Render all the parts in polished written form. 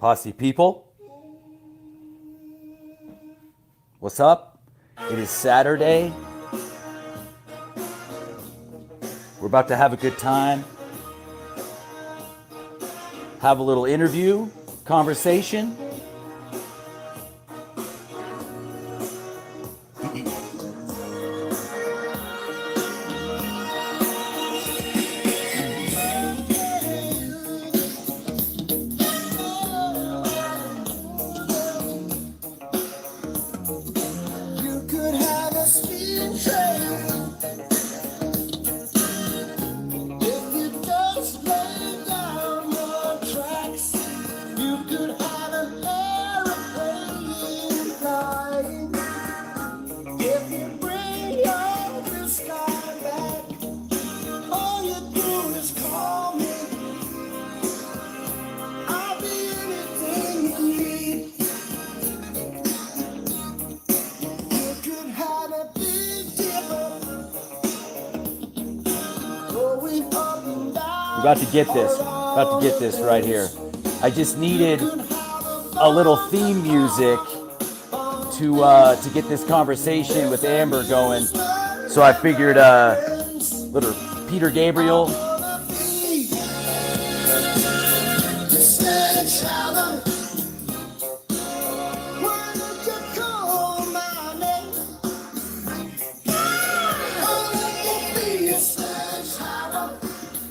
Posse people, what's up? It is Saturday. We're about to have a good time. Have a little interview, conversation. About to get this right here. I just needed a little theme music to get this conversation with Amber going. So I figured little Peter Gabriel.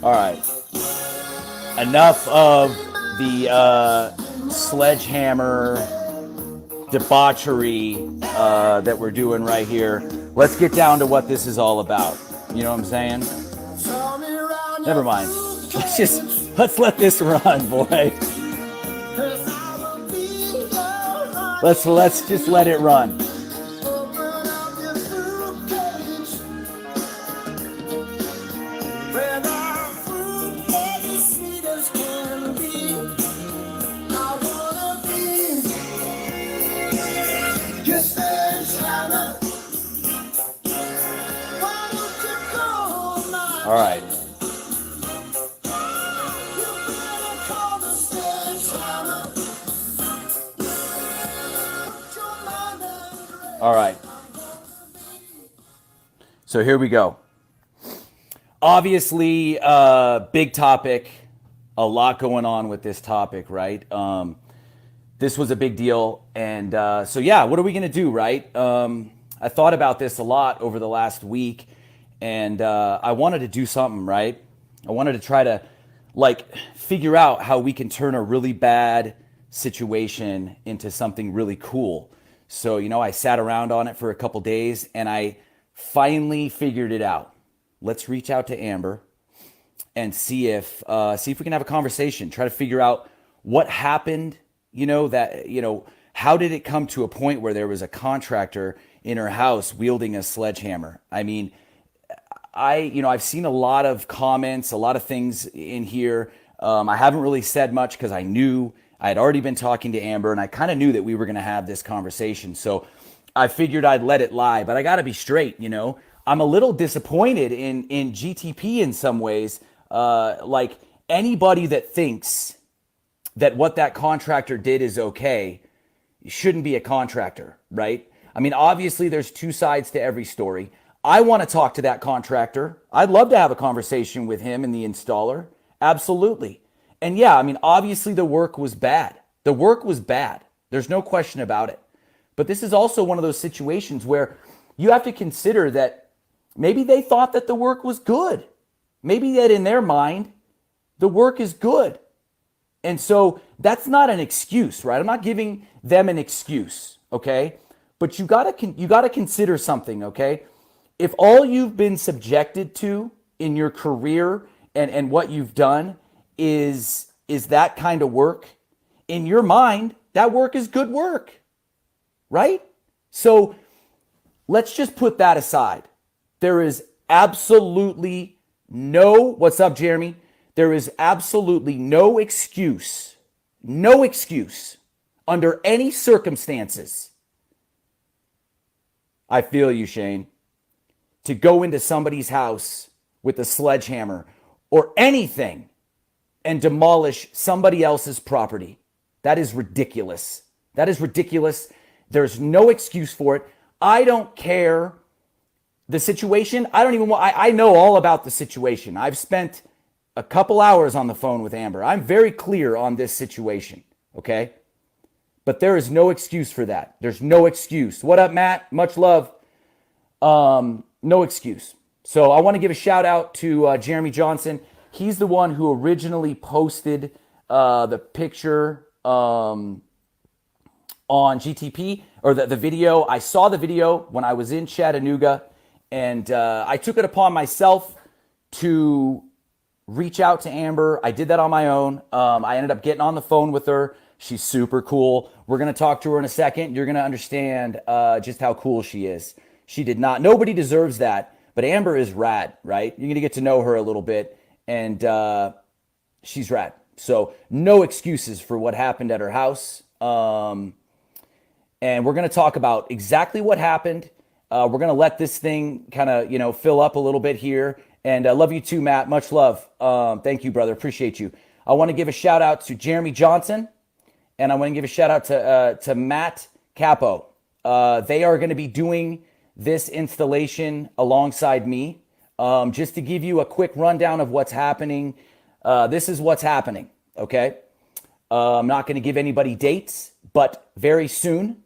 All right. Enough of the Sledgehammer debauchery that we're doing right here. Let's get down to what this is all about. You know what I'm saying? Never mind. Let's let this run, boy. Let's just let it run. All right. All right. So here we go. Obviously, big topic, a lot going on with this topic, right? This was a big deal. And so, yeah, what are we going to do, right? I thought about this a lot over the last week. And I wanted to do something, right? I wanted to try to figure out how we can turn a really bad situation into something really cool. So, I sat around on it for a couple days and I finally figured it out. Let's reach out to Amber and see if we can have a conversation, try to figure out what happened, how did it come to a point where there was a contractor in her house wielding a sledgehammer? I mean, I've seen a lot of comments, a lot of things in here. I haven't really said much because I knew I had already been talking to Amber and I kind of knew that we were going to have this conversation. So I figured I'd let it lie, but I got to be straight, I'm a little disappointed in GTP in some ways. Anybody that thinks that what that contractor did is okay shouldn't be a contractor, right? I mean, obviously there's two sides to every story. I want to talk to that contractor. I'd love to have a conversation with him and the installer. Absolutely. And yeah, I mean, obviously the work was bad. The work was bad. There's no question about it. But this is also one of those situations where you have to consider that maybe they thought that the work was good. Maybe that in their mind, the work is good. And so that's not an excuse, right? I'm not giving them an excuse, okay? But you gotta consider something, okay? If all you've been subjected to in your career and what you've done is that kind of work, in your mind, that work is good work, right? So let's just put that aside. There is absolutely what's up, Jeremy? There is absolutely no excuse under any circumstances. I feel you, Shane. To go into somebody's house with a sledgehammer or anything and demolish somebody else's property. That is ridiculous. That is ridiculous. There's no excuse for it. I don't care the situation. I don't even want, I know all about the situation. I've spent a couple hours on the phone with Amber. I'm very clear on this situation, okay? But there is no excuse for that. There's no excuse. What up, Matt? Much love. No excuse. So I want to give a shout out to Jeremy Johnson. He's the one who originally posted the picture on GTP, or the video. I saw the video when I was in Chattanooga, and I took it upon myself to reach out to Amber. I did that on my own. I ended up getting on the phone with her. She's super cool. We're going to talk to her in a second. You're going to understand just how cool she is. She did not. Nobody deserves that, but Amber is rad, right? You're going to get to know her a little bit, and she's rad. So no excuses for what happened at her house. And we're going to talk about exactly what happened. We're going to let this thing kind of, fill up a little bit here. And I love you too, Matt. Much love. Thank you, brother. Appreciate you. I want to give a shout out to Jeremy Johnson, and I want to give a shout out to Matt Capo. They are going to be doing this installation alongside me. Just to give you a quick rundown of what's happening. This is what's happening, okay? I'm not going to give anybody dates, but very soon,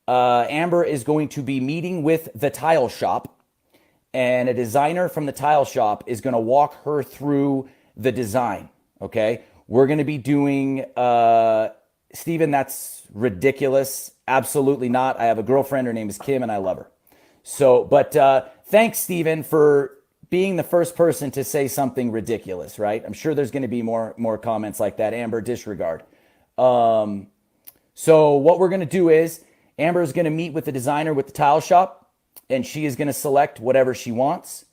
Amber is going to be meeting with the tile shop, and a designer from the tile shop is going to walk her through the design, okay? We're going to be doing, Steven, that's ridiculous. Absolutely not. I have a girlfriend. Her name is Kim, and I love her. So, but thanks, Steven, for being the first person to say something ridiculous, right? I'm sure there's going to be more comments like that. Amber, disregard. So what we're going to do is Amber is going to meet with the designer with the tile shop, and she is going to select whatever she wants.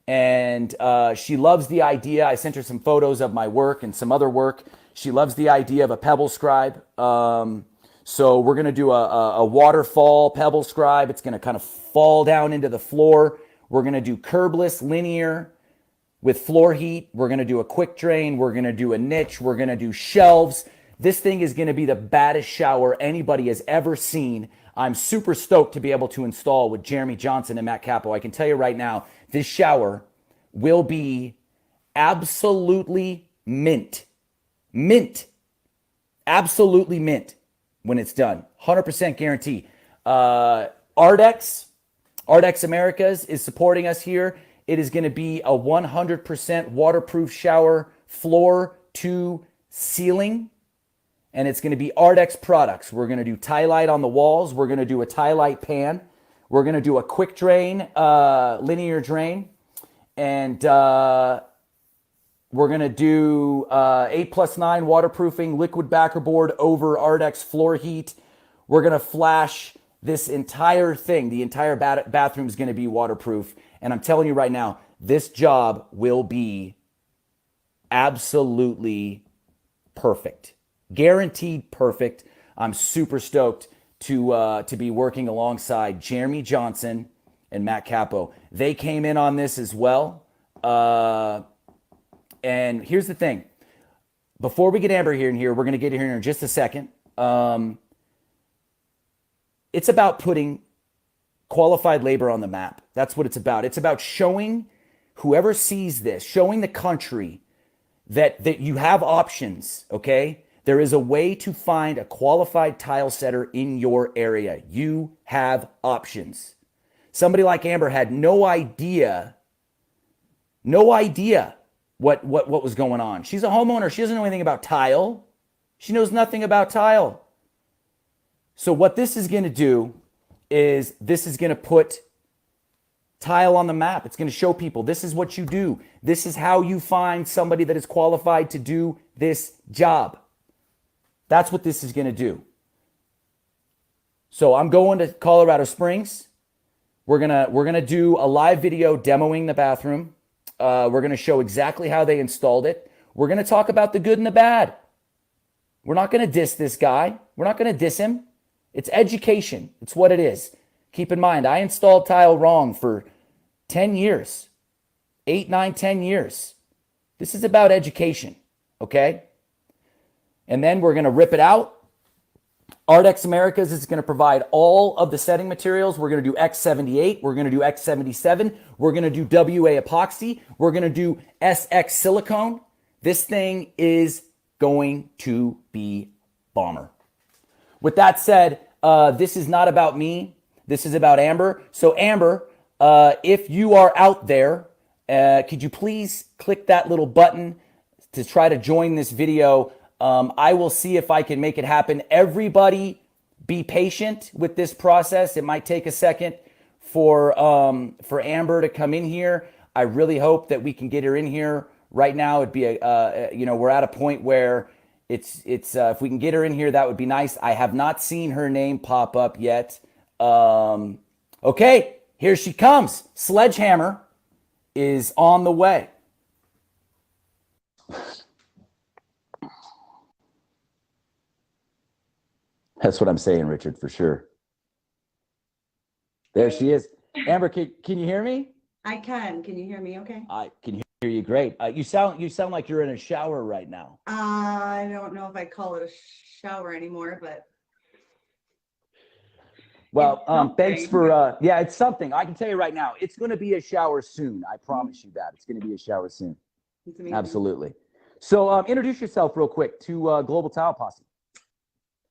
And she loves the idea. I sent her some photos of my work and some other work. She loves the idea of a pebble scribe. So we're going to do a waterfall pebble scribe. It's going to kind of fall down into the floor. We're going to do curbless linear with floor heat. We're going to do a quick drain. We're going to do a niche. We're going to do shelves. This thing is going to be the baddest shower anybody has ever seen. I'm super stoked to be able to install with Jeremy Johnson and Matt Capo. I can tell you right now, this shower will be absolutely mint. Mint. Absolutely mint when it's done. 100% guarantee. Ardex Americas is supporting us here. It is going to be a 100% waterproof shower, floor to ceiling. And it's going to be Ardex products. We're going to do Tylite on the walls. We're going to do a Tylite pan. We're going to do a quick drain, linear drain. And we're going to do 8+9 waterproofing, liquid backer board over Ardex floor heat. We're going to flash this entire thing. The entire bathroom is going to be waterproof. And I'm telling you right now, this job will be absolutely perfect. Guaranteed perfect. I'm super stoked to be working alongside Jeremy Johnson and Matt Capo. They came in on this as well. And here's the thing. Before we get Amber here, we're going to get her here in just a second. It's about putting qualified labor on the map. That's what it's about. It's about showing whoever sees this, showing the country that you have options, okay? There is a way to find a qualified tile setter in your area. You have options. Somebody like Amber had no idea what was going on. She's a homeowner. She doesn't know anything about tile. She knows nothing about tile. So what this is going to do is this is going to put tile on the map. It's going to show people this is what you do. This is how you find somebody that is qualified to do this job. That's what this is going to do. So I'm going to Colorado Springs. We're gonna do a live video demoing the bathroom. We're going to show exactly how they installed it. We're going to talk about the good and the bad. We're not going to diss this guy. We're not going to diss him. It's education. It's what it is. Keep in mind, I installed tile wrong for 10 years. 8, 9, 10 years. This is about education, okay? And then we're going to rip it out. Ardex Americas is going to provide all of the setting materials. We're going to do X78. We're going to do X77. We're going to do WA epoxy. We're going to do SX silicone. This thing is going to be bomber. With that said, this is not about me. This is about Amber. So Amber, if you are out there, could you please click that little button to try to join this video? I will see if I can make it happen. Everybody be patient with this process. It might take a second for Amber to come in here. I really hope that we can get her in here right now. It'd be we're at a point where it's if we can get her in here, that would be nice. I have not seen her name pop up yet. Okay, here she comes. Sledgehammer is on the way. That's what I'm saying, Richard, for sure. There she is. Amber, can you hear me? I can. Can you hear me okay? I can hear you great. You sound like you're in a shower right now. I don't know if I call it a shower anymore, but well, thanks for yeah, it's something. I can tell you right now, it's going to be a shower soon. I promise you that. It's going to be a shower soon. Absolutely. So introduce yourself real quick to Global Tile Posse.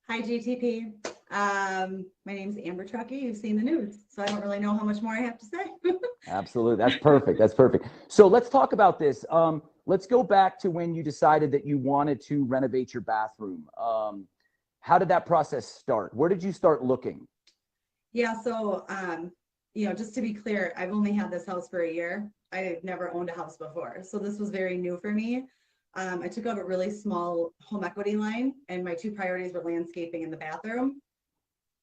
Hi, GTP. My name's Amber Trucke. You've seen the news, so I don't really know how much more I have to say. Absolutely. That's perfect. That's perfect. So let's talk about this. Let's go back to when you decided that you wanted to renovate your bathroom. How did that process start? Where did you start looking? Yeah, so, just to be clear, I've only had this house for a year. I've never owned a house before, so this was very new for me. I took out a really small home equity line, and my two priorities were landscaping and the bathroom.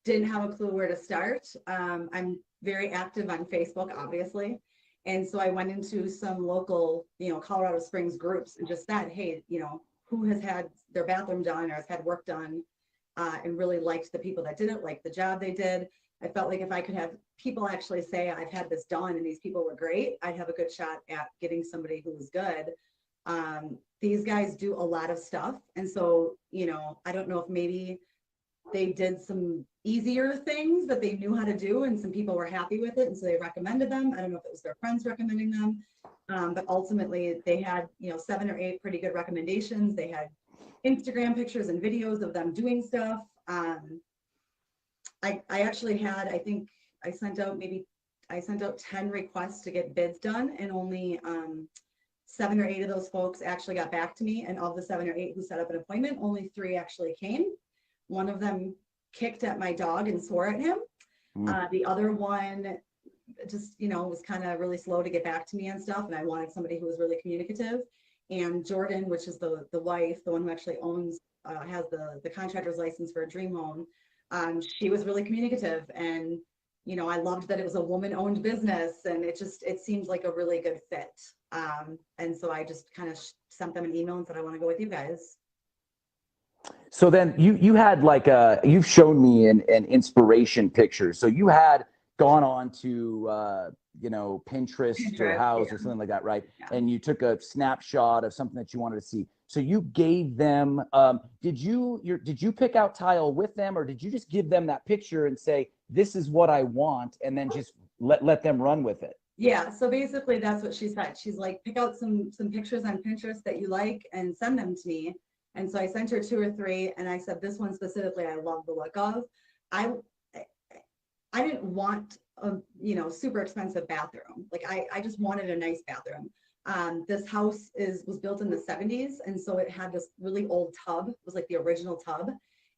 Didn't have a clue where to start. I'm very active on Facebook, obviously. And so I went into some local, Colorado Springs groups and just said, hey, who has had their bathroom done or has had work done and really liked the people that did it, liked the job they did. I felt like if I could have people actually say, I've had this done and these people were great, I'd have a good shot at getting somebody who was good. These guys do a lot of stuff. And so, I don't know if maybe they did some easier things that they knew how to do and some people were happy with it. And so they recommended them. I don't know if it was their friends recommending them. But ultimately they had, 7 or 8 pretty good recommendations. They had Instagram pictures and videos of them doing stuff. I actually had, I think I sent out 10 requests to get bids done, and only 7 or 8 of those folks actually got back to me. And of the 7 or 8 who set up an appointment, only 3 actually came. One of them kicked at my dog and swore at him. The other one just, was kind of really slow to get back to me and stuff. And I wanted somebody who was really communicative. And Jordan, which is the wife, the one who actually owns, has the contractor's license for a dream home. She was really communicative, and, I loved that it was a woman-owned business, and it seemed like a really good fit. And so I just kind of sent them an email and said, I want to go with you guys. So then you had you've shown me an inspiration picture. So you had gone on to, Pinterest or House or something like that, right? Yeah. And you took a snapshot of something that you wanted to see. So you gave them, did you pick out tile with them, or did you just give them that picture and say, this is what I want, and then just let them run with it? Yeah, so basically that's what she said. She's like, pick out some pictures on Pinterest that you like and send them to me. And so I sent her 2 or 3, and I said, this one specifically, I love the look of. I didn't want a, super expensive bathroom. Like I just wanted a nice bathroom. This house was built in the 70s. And so it had this really old tub. It was like the original tub,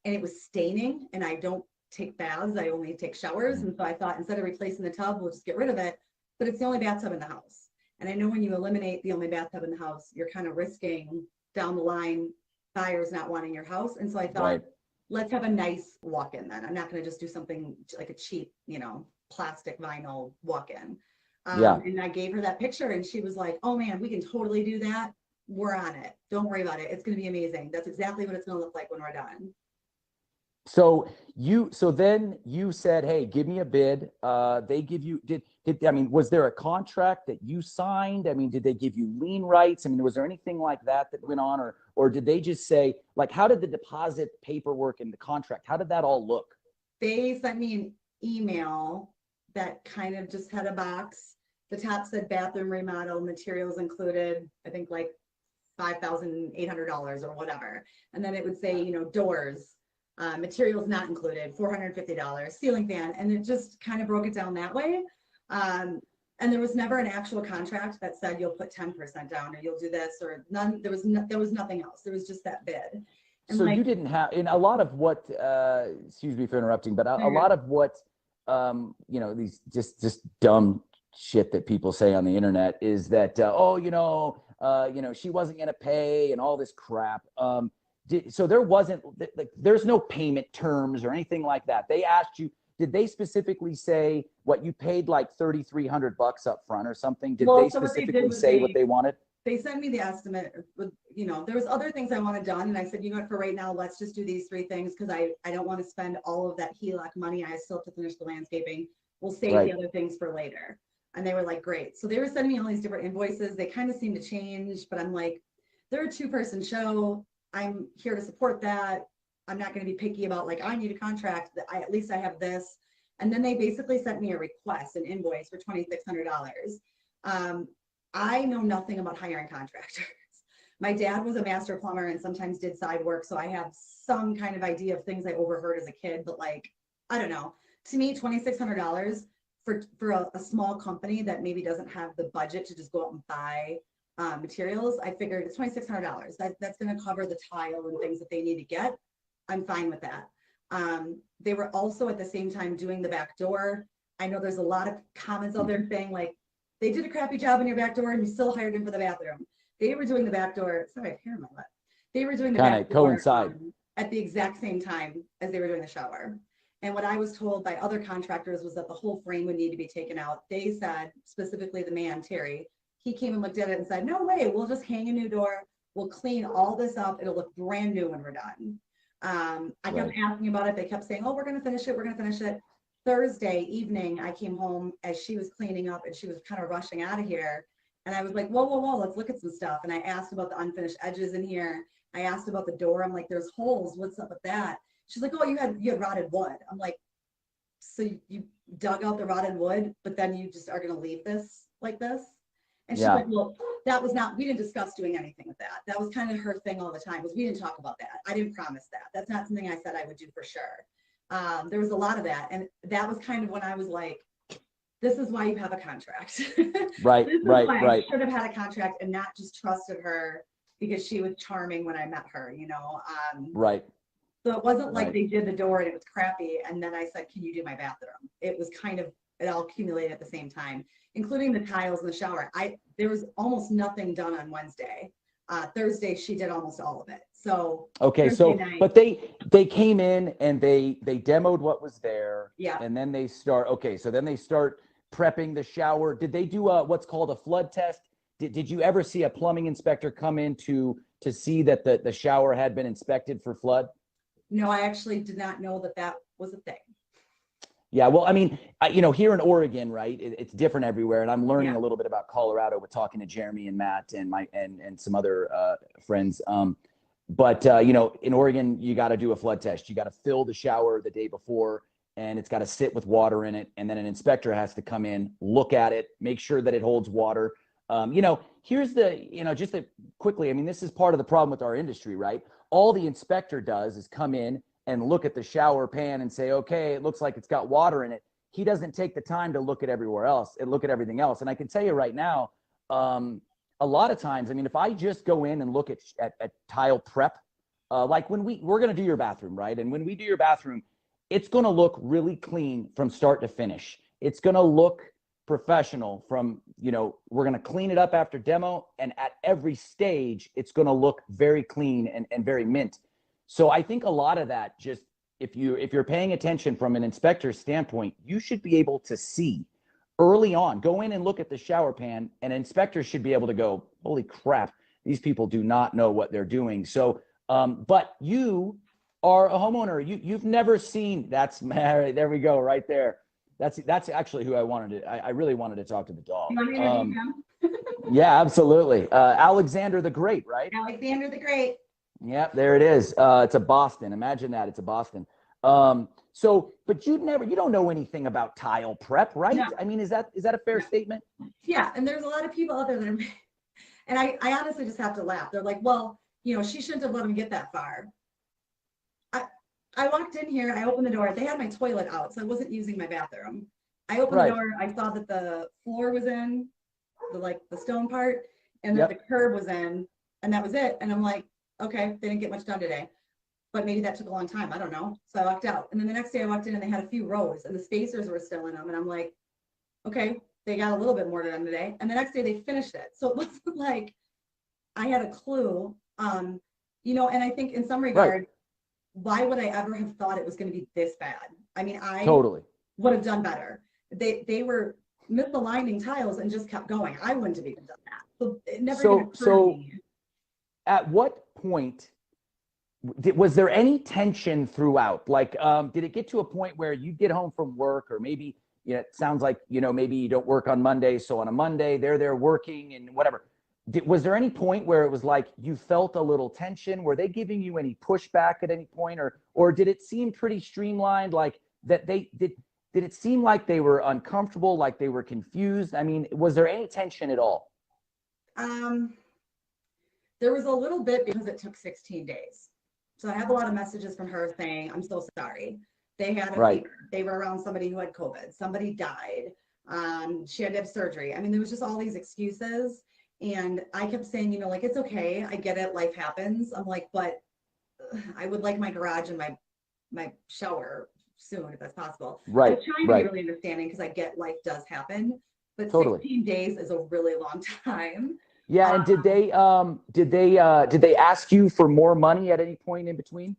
and it was staining, and I don't take baths. I only take showers. And so I thought, instead of replacing the tub, we'll just get rid of it. But it's the only bathtub in the house. And I know when you eliminate the only bathtub in the house, you're kind of risking down the line buyers not wanting your house. And so I thought, right, let's have a nice walk-in then. I'm not going to just do something like a cheap, plastic vinyl walk-in. And I gave her that picture, and she was like, oh man, we can totally do that. We're on it. Don't worry about it. It's going to be amazing. That's exactly what it's going to look like when we're done. So then you said, hey, give me a bid. They give you, I mean, was there a contract that you signed? I mean, did they give you lien rights? I mean, was there anything like that that went on, or did they just say, like, how did the deposit paperwork and the contract, how did that all look? They sent me an email that kind of just had a box. The top said bathroom remodel, materials included, I think like $5,800 or whatever. And then it would say, doors, materials not included, $450, ceiling fan. And it just kind of broke it down that way. And there was never an actual contract that said you'll put 10% down or you'll do this or none. There was nothing else. There was just that bid. And So you didn't have, in a lot of what, excuse me for interrupting, but a lot of what, these just dumb shit that people say on the internet is that, she wasn't going to pay and all this crap. So there wasn't, like, there's no payment terms or anything like that. They asked you, did they specifically say what you paid, like $3,300 up front or something? Did they specifically say what they wanted? They sent me the estimate with, there was other things I wanted done. And I said, for right now, let's just do these 3 things. Cause I don't want to spend all of that HELOC money. I still have to finish the landscaping. We'll save the other things for later. And they were like, great. So they were sending me all these different invoices. They kind of seemed to change, but I'm like, they're a 2-person show. I'm here to support that. I'm not going to be picky about like, I need a contract that at least I have this. And then they basically sent me a request, an invoice for $2,600. I know nothing about hiring contractors. My dad was a master plumber and sometimes did side work. So I have some kind of idea of things I overheard as a kid, but like, I don't know. To me, $2,600 for a small company that maybe doesn't have the budget to just go out and buy materials, I figured it's $2,600. That's going to cover the tile and things that they need to get. I'm fine with that. They were also at the same time doing the back door. I know there's a lot of comments out there saying like, they did a crappy job in your back door and you still hired him for the bathroom. They were doing the back door. Sorry, I have hair in my butt. They were doing the back door coincide at the exact same time as they were doing the shower. And what I was told by other contractors was that the whole frame would need to be taken out. They said, specifically the man, Terry, he came and looked at it and said, no way, we'll just hang a new door. We'll clean all this up. It'll look brand new when we're done. I kept asking about it. They kept saying, oh, we're going to finish it. We're going to finish it. Thursday evening, I came home as she was cleaning up and she was kind of rushing out of here. And I was like, whoa, let's look at some stuff. And I asked about the unfinished edges in here. I asked about the door. I'm like, there's holes. What's up with that? She's like, oh, you had rotted wood. I'm like, so you dug out the rotted wood, but then you just are going to leave this like this? And she's like, well, we didn't discuss doing anything with that. That was kind of her thing all the time, was we didn't talk about that. I didn't promise that. That's not something I said I would do for sure. There was a lot of that. And that was kind of when I was like, this is why you have a contract. Right. I should have had a contract and not just trusted her because she was charming when I met her, Right. So it wasn't like they did the door and it was crappy. And then I said, can you do my bathroom? It was kind of, it all accumulated at the same time, including the tiles in the shower. There was almost nothing done on Wednesday. Thursday, she did almost all of it. So okay, but they came in and they demoed what was there. Yeah. And then they start prepping the shower. Did they do what's called a flood test? Did you ever see a plumbing inspector come in to see that the shower had been inspected for flood? No, I actually did not know that was a thing. Yeah, well, I mean, here in Oregon, right, it's different everywhere, and I'm learning a little bit about Colorado with talking to Jeremy and Matt and and some other friends. But in Oregon, you got to do a flood test. You got to fill the shower the day before, and it's got to sit with water in it, and then an inspector has to come in, look at it, make sure that it holds water. Here's just quickly, I mean, this is part of the problem with our industry, right? All the inspector does is come in and look at the shower pan and say, okay, it looks like it's got water in it. He doesn't take the time to look at everywhere else and look at everything else. And I can tell you right now, a lot of times, I mean, if I just go in and look at tile prep, like when we're going to do your bathroom, right? And when we do your bathroom, it's going to look really clean from start to finish. It's going to look professional from, we're going to clean it up after demo. And at every stage, it's going to look very clean and very mint. So I think a lot of that, just if you're paying attention from an inspector's standpoint, you should be able to see early on, go in and look at the shower pan, and inspectors should be able to go, holy crap, these people do not know what they're doing. So, but you are a homeowner, you've never seen, that's Mary, there we go, right there. That's actually who I really wanted to talk to the dog. You want me to name him? Yeah, absolutely. Alexander the Great, right? Alexander the Great. Yep, there it is. It's a Boston. Imagine that. It's a Boston. But you don't know anything about tile prep, right? No. I mean, is that a fair statement? Yeah, and there's a lot of people out there that are, and I honestly just have to laugh. They're like, well, she shouldn't have let him get that far. I walked in here, I opened the door. They had my toilet out, so I wasn't using my bathroom. I opened the door, I saw that the floor was in, the stone part, and that the curb was in, and that was it. And I'm like, okay, they didn't get much done today, but maybe that took a long time. I don't know. So I walked out. And then the next day I walked in and they had a few rows and the spacers were still in them. And I'm like, okay, they got a little bit more done today. And the next day they finished it. So it wasn't like I had a clue, and I think in some regard, why would I ever have thought it was going to be this bad? I mean, I totally would have done better. They were misaligning tiles and just kept going. I wouldn't have even done that. So it never even occurred to me. At what point was there any tension throughout? Like, did it get to a point where you get home from work, or maybe, it sounds like, maybe you don't work on Monday. So on a Monday, they're there working and whatever. Was there any point where it was like you felt a little tension? Were they giving you any pushback at any point, or did it seem pretty streamlined? Like that did it seem like they were uncomfortable, like they were confused? I mean, was there any tension at all? There was a little bit because it took 16 days. So I have a lot of messages from her saying, I'm so sorry. They had a fever. They were around somebody who had COVID. Somebody died. She had to have surgery. I mean, there was just all these excuses. And I kept saying, it's okay. I get it. Life happens. I'm like, but I would like my garage and my shower soon, if that's possible. Right. I'm trying to be really understanding because I get life does happen, but 16 days is a really long time. Yeah. And did they ask you for more money at any point in between?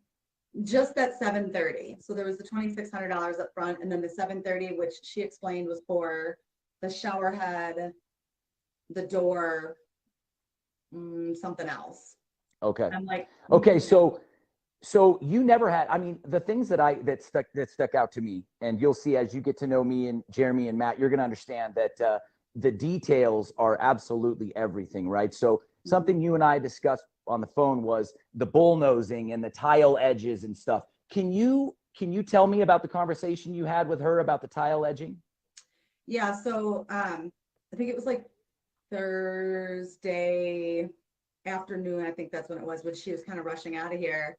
Just that $730. So there was the $2,600 up front, and then the $730, which she explained was for the shower head, the door, something else. Okay. I'm like, okay, so you never had, I mean, the things that stuck out to me, and you'll see as you get to know me and Jeremy and Matt, you're going to understand that the details are absolutely everything, right? So something you and I discussed on the phone was the bullnosing and the tile edges and stuff. Can you tell me about the conversation you had with her about the tile edging? Yeah. So I think it was like Thursday afternoon. I think that's when it was, when she was kind of rushing out of here.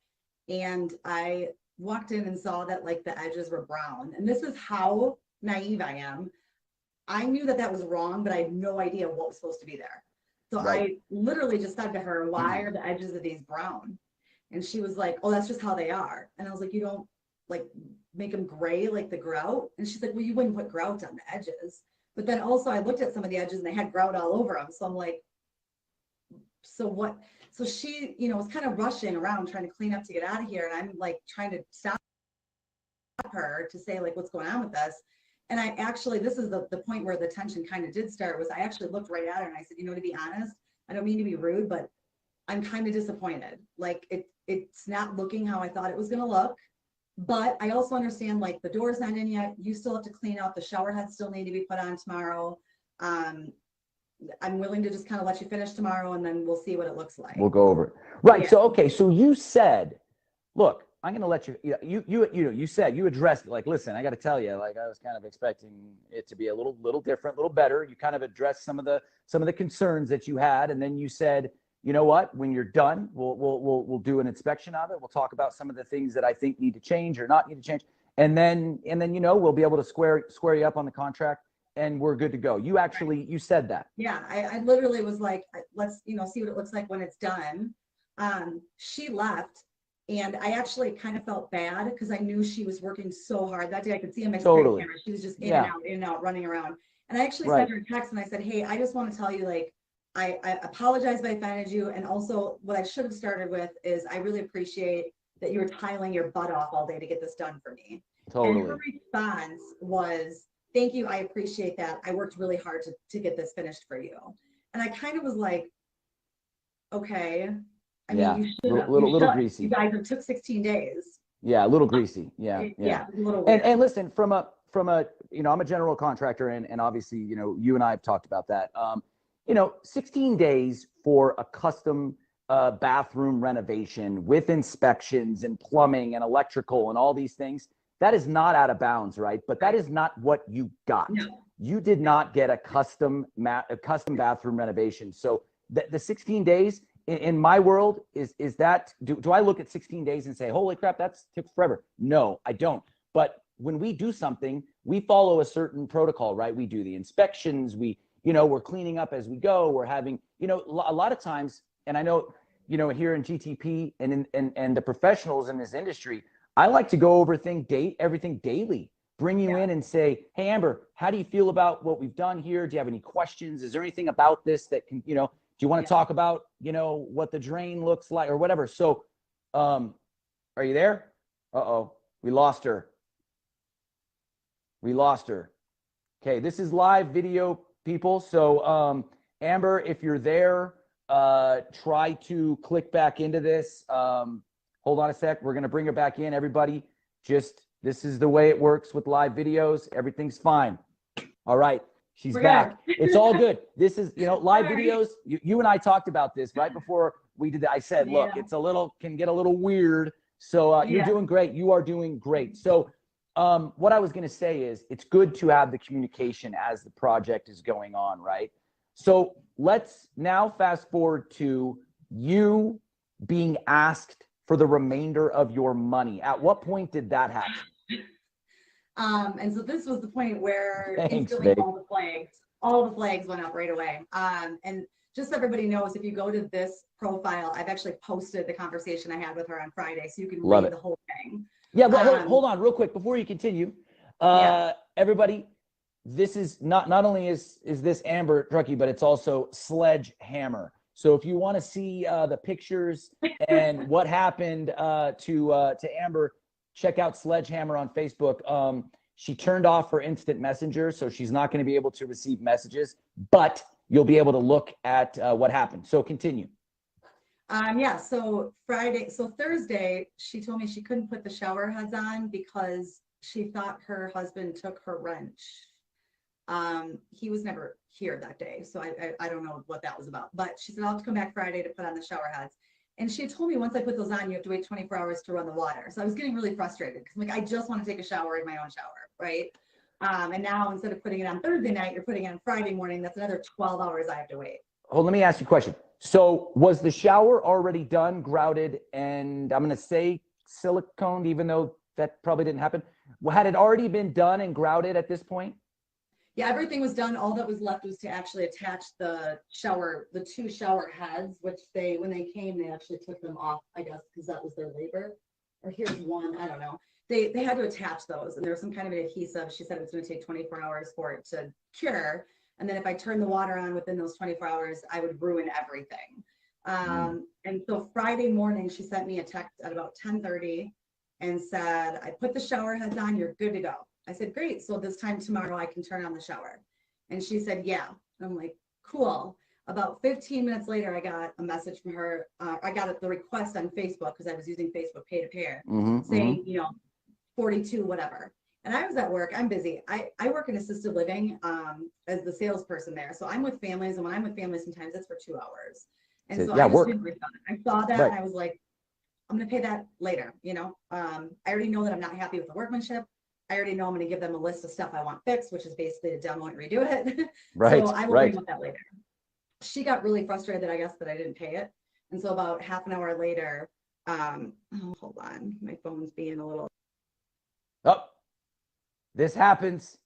And I walked in and saw that like the edges were brown. And this is how naive I am. I knew that was wrong, but I had no idea what was supposed to be there. So I literally just said to her, why are the edges of these brown? And she was like, oh, that's just how they are. And I was like, you don't like make them gray like the grout? And she's like, well, you wouldn't put grout on the edges. But then also I looked at some of the edges and they had grout all over them. So I'm like, so what? So she, was kind of rushing around trying to clean up to get out of here. And I'm like trying to stop her to say like, what's going on with this? And I actually, this is the point where the tension kind of did start, was I actually looked right at her and I said, to be honest, I don't mean to be rude, but I'm kind of disappointed. Like it's not looking how I thought it was going to look. But I also understand like the door's not in yet. You still have to clean up. The shower heads still need to be put on tomorrow. I'm willing to just kind of let you finish tomorrow and then we'll see what it looks like. We'll go over it. Right. Yeah. So, okay. So you said, look, I'm going to let you said, you addressed it, like, listen, I got to tell you, like, I was kind of expecting it to be a little different, a little better. You kind of addressed some of the concerns that you had. And then you said, you know what, when you're done, we'll do an inspection of it. We'll talk about some of the things that I think need to change or not need to change. And then, we'll be able to square you up on the contract and we're good to go. You said that. Yeah. I literally was like, let's, see what it looks like when it's done. She left. And I actually kind of felt bad because I knew she was working so hard that day. I could see on my screen camera. She was just in and out, running around. And I actually sent her a text and I said, hey, I just want to tell you, like, I apologize if I offended you. And also what I should have started with is I really appreciate that you were tiling your butt off all day to get this done for me. Totally. And her response was, thank you. I appreciate that. I worked really hard to get this finished for you. And I kind of was like, okay. I mean, you should have. Little You greasy. guys, it took 16 days. Yeah, a little greasy. Yeah, Yeah, it was a little weird. And listen, from a I'm a general contractor, and obviously, you and I have talked about that. 16 days for a custom bathroom renovation with inspections and plumbing and electrical and all these things, that is not out of bounds, right? But that is not what you got. No. You did not get a custom bathroom renovation. So the 16 days in my world is that, do I look at 16 days and say, holy crap, that took forever? No, I don't. But when we do something, we follow a certain protocol, right? We do the inspections, we're cleaning up as we go. We're having, a lot of times, and I know, here in GTP and the professionals in this industry, I like to go over everything daily, bring you in and say, hey, Amber, how do you feel about what we've done here? Do you have any questions? Is there anything about this that can, do you want to talk about, what the drain looks like or whatever? So, are you there? Uh-oh, we lost her. Okay, this is live video, people. So, Amber, if you're there, try to click back into this. Hold on a sec. We're going to bring her back in, everybody. This is the way it works with live videos. Everything's fine. All right. She's back. It's all good. This is, live videos. You and I talked about this right before we did that. I said, look, it's can get a little weird. So you're doing great. You are doing great. So what I was going to say is it's good to have the communication as the project is going on, right? So let's now fast forward to you being asked for the remainder of your money. At what point did that happen? And so this was the point where Thanks, instantly babe. all the flags went up right away. And just so everybody knows, if you go to this profile, I've actually posted the conversation I had with her on Friday, so you can read the whole thing. Yeah, but hold on real quick before you continue. Everybody, this is not only is this Amber Trucke, but it's also Sledgehammer. So if you want to see the pictures and what happened to Amber, check out Sledgehammer on Facebook. She turned off her instant messenger, so she's not going to be able to receive messages, but you'll be able to look at what happened. So continue. So Thursday, she told me she couldn't put the shower heads on because she thought her husband took her wrench. He was never here that day, so I don't know what that was about. But she said, I'll have to come back Friday to put on the shower heads. And she had told me once I put those on, you have to wait 24 hours to run the water. So I was getting really frustrated because I'm like, I just want to take a shower in my own shower, right? And now instead of putting it on Thursday night, you're putting it on Friday morning. That's another 12 hours I have to wait. Oh, let me ask you a question. So was the shower already done, grouted, and I'm going to say siliconed, even though that probably didn't happen? Had it already been done and grouted at this point? Yeah, everything was done. All that was left was to actually attach the two shower heads, which when they came, they actually took them off, I guess, because that was their labor. Or here's one, I don't know. They had to attach those, and there was some kind of an adhesive. She said it was going to take 24 hours for it to cure. And then if I turned the water on within those 24 hours, I would ruin everything. And so Friday morning, she sent me a text at about 10:30 and said, I put the shower heads on, you're good to go. I said, great. So this time tomorrow I can turn on the shower. And she said, yeah. And I'm like, cool. About 15 minutes later, I got a message from her. I got the request on Facebook because I was using Facebook pay to pay saying, 42, whatever. And I was at work. I'm busy. I work in assisted living as the salesperson there. So I'm with families. And when I'm with families, sometimes it's for 2 hours. And so I just didn't respond. I saw that and I was like, I'm going to pay that later. I already know that I'm not happy with the workmanship. I already know I'm going to give them a list of stuff I want fixed, which is basically to demo and redo it. Right. So I will bring up that later. She got really frustrated that I didn't pay it. And so about half an hour later, hold on, my phone's being a little. Oh, this happens,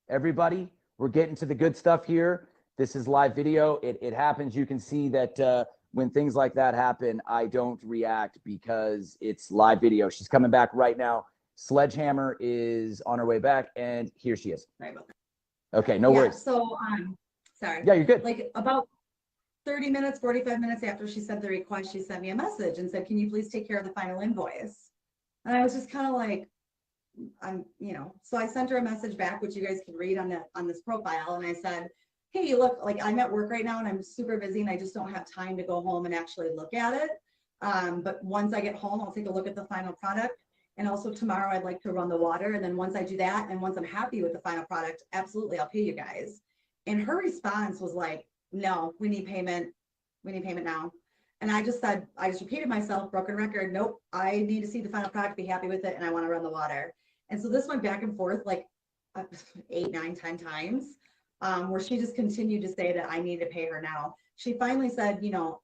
everybody. We're getting to the good stuff here. This is live video. It happens. You can see that when things like that happen, I don't react because it's live video. She's coming back right now. Sledgehammer is on her way back, and here she is. Sorry about that. Okay, no worries. So, sorry. Yeah, you're good. Like about 30 minutes, 45 minutes after she sent the request, she sent me a message and said, can you please take care of the final invoice? And I was just kind of like, so I sent her a message back, which you guys can read on this profile. And I said, hey, look, like I'm at work right now and I'm super busy and I just don't have time to go home and actually look at it. But once I get home, I'll take a look at the final product. And also tomorrow I'd like to run the water. And then once I do that, and once I'm happy with the final product, absolutely, I'll pay you guys. And her response was like, no, we need payment. We need payment now. And I just repeated myself, broken record. Nope, I need to see the final product, be happy with it, and I want to run the water. And so this went back and forth like 8, 9, 10 times, where she just continued to say that I need to pay her now. She finally said,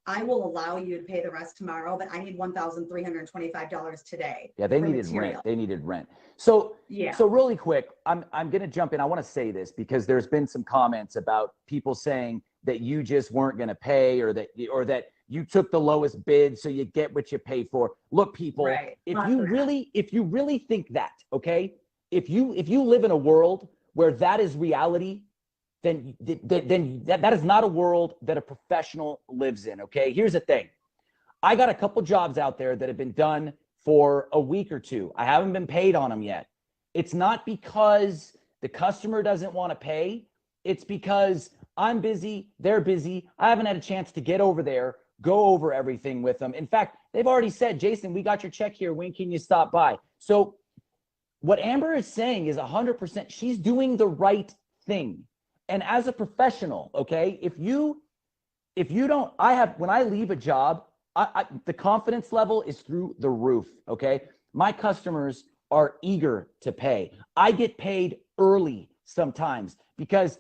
I will allow you to pay the rest tomorrow, but I need $1,325 today. Yeah, they needed rent. They needed rent. So yeah. So really quick, I'm going to jump in. I want to say this because there's been some comments about people saying that you just weren't going to pay, or that you took the lowest bid so you get what you pay for. Look, people, right. If you really think that, okay, if you live in a world where that is reality, then that is not a world that a professional lives in, okay? Here's the thing. I got a couple jobs out there that have been done for a week or two. I haven't been paid on them yet. It's not because the customer doesn't want to pay. It's because I'm busy, they're busy. I haven't had a chance to get over there, go over everything with them. In fact, they've already said, Jason, we got your check here. When can you stop by? So what Amber is saying is 100%, she's doing the right thing. And as a professional, okay, if you don't, when I leave a job, the confidence level is through the roof, okay? My customers are eager to pay. I get paid early sometimes because,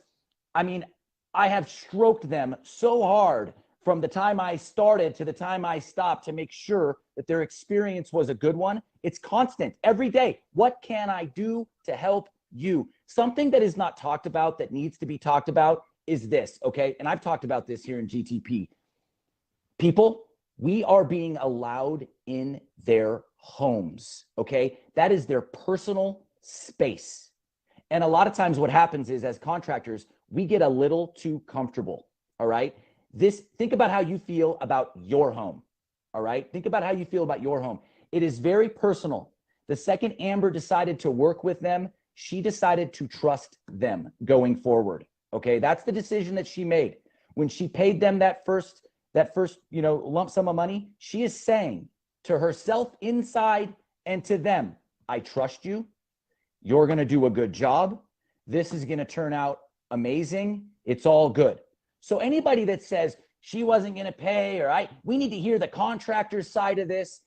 I have stroked them so hard from the time I started to the time I stopped to make sure that their experience was a good one. It's constant every day. What can I do to help you? Something that is not talked about that needs to be talked about is this, okay? And I've talked about this here in GTP. People, we are being allowed in their homes, okay? That is their personal space. And a lot of times what happens is, as contractors, we get a little too comfortable, all right? Think about how you feel about your home, all right? Think about how you feel about your home. It is very personal. The second Amber decided to work with them, she decided to trust them going forward, okay? That's the decision that she made. When she paid them that first, lump sum of money, she is saying to herself inside and to them, I trust you. You're going to do a good job. This is going to turn out amazing. It's all good. So anybody that says she wasn't going to pay, or we need to hear the contractor's side of this.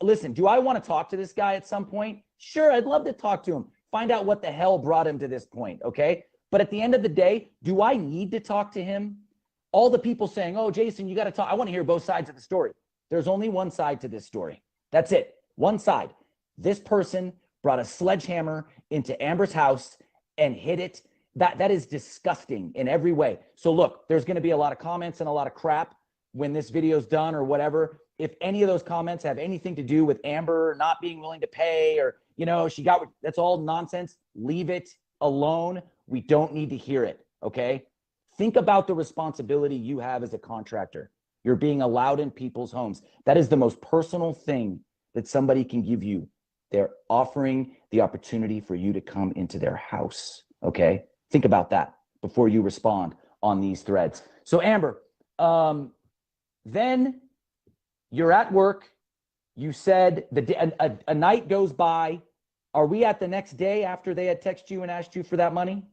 Listen, do I want to talk to this guy at some point? Sure, I'd love to talk to him. Find out what the hell brought him to this point, okay? But at the end of the day, do I need to talk to him? All the people saying, oh, Jason, you got to talk. I want to hear both sides of the story. There's only one side to this story. That's it. One side. This person brought a sledgehammer into Amber's house and hit it. That is disgusting in every way. So look, there's going to be a lot of comments and a lot of crap when this video's done or whatever. If any of those comments have anything to do with Amber not being willing to pay, or, that's all nonsense, leave it alone. We don't need to hear it, okay? Think about the responsibility you have as a contractor. You're being allowed in people's homes. That is the most personal thing that somebody can give you. They're offering the opportunity for you to come into their house, okay? Think about that before you respond on these threads. So Amber, then you're at work. You said a night goes by. Are we at the next day after they had texted you and asked you for that money?